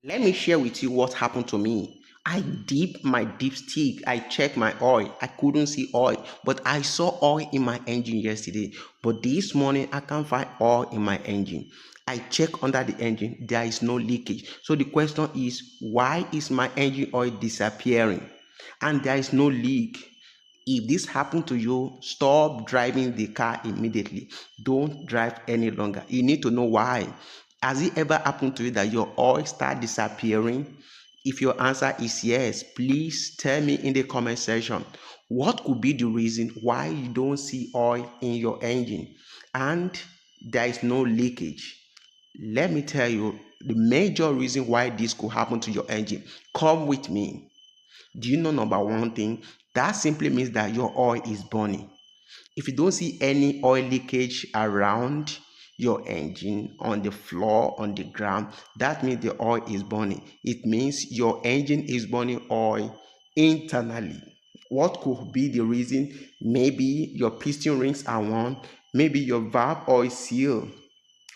Let me share with you what happened to me. I dipped my dipstick. I checked my oil. I couldn't see oil, but I saw oil in my engine yesterday. But this morning, I can't find oil in my engine. I check under the engine. There is no leakage. So the question is, why is my engine oil disappearing? And there is no leak. If this happened to you, stop driving the car immediately. Don't drive any longer. You need to know why. Has it ever happened to you that your oil start disappearing? If your answer is yes, please tell me in the comment section. What could be the reason why you don't see oil in your engine and there is no leakage? Let me tell you the major reason why this could happen to your engine. Come with me. Do you know number one thing? That simply means that your oil is burning. If you don't see any oil leakage around your engine, on the floor, on the ground, that means the oil is burning. It means your engine is burning oil internally. What could be the reason? Maybe your piston rings are worn, maybe your valve oil seal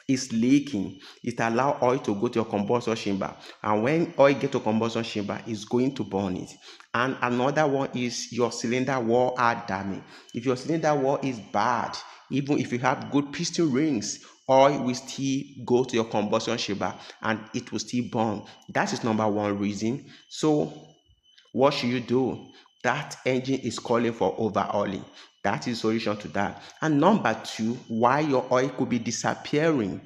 is leaking. It allow oil to go to your combustion chamber, and when oil get to combustion chamber, it's going to burn it. And another one is your cylinder wall are damaged. If your cylinder wall is bad, even if you have good piston rings, oil will still go to your combustion chamber and it will still burn. That is number one reason. So what should you do? That engine is calling for overhauling. That is the solution to that. And number two, why your oil could be disappearing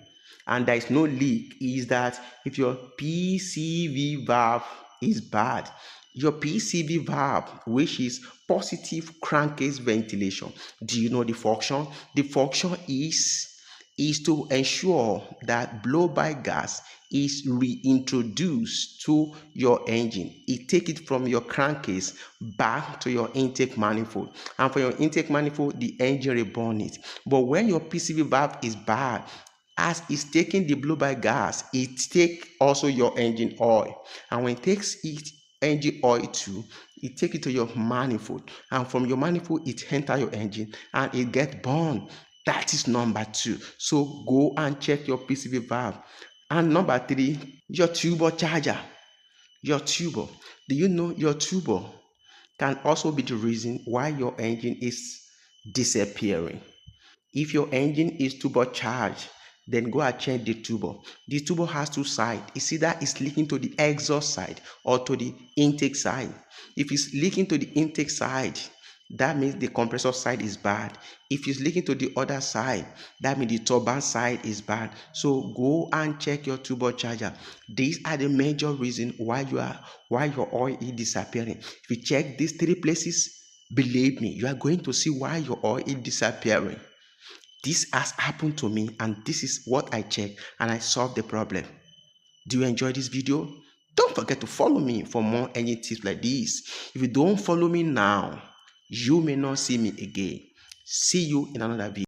and there is no leak is that if your PCV valve is bad, your PCV valve, which is positive crankcase ventilation, do you know the function? The function is to ensure that blow-by gas is reintroduced to your engine. It takes it from your crankcase back to your intake manifold, and for your intake manifold the engine will burn it. But when your PCV valve is bad, as it's taking the blow-by gas, it takes also your engine oil, and when it takes it engine oil too, it take it to your manifold, and from your manifold it enter your engine and it get burned. That is number two. So go and check your PCV valve. And number three, your turbocharger. Your turbo. Do you know your turbo can also be the reason why your engine is disappearing? If your engine is turbocharged, then go and check the turbo. The turbo has two sides. It's either it's leaking to the exhaust side or to the intake side. If it's leaking to the intake side, that means the compressor side is bad. If it's leaking to the other side, that means the turbine side is bad. So go and check your turbocharger. These are the major reasons why your oil is disappearing. If you check these three places, believe me, you are going to see why your oil is disappearing. This has happened to me and this is what I checked and I solved the problem. Do you enjoy this video? Don't forget to follow me for more engine tips like this. If you don't follow me now, you may not see me again. See you in another video.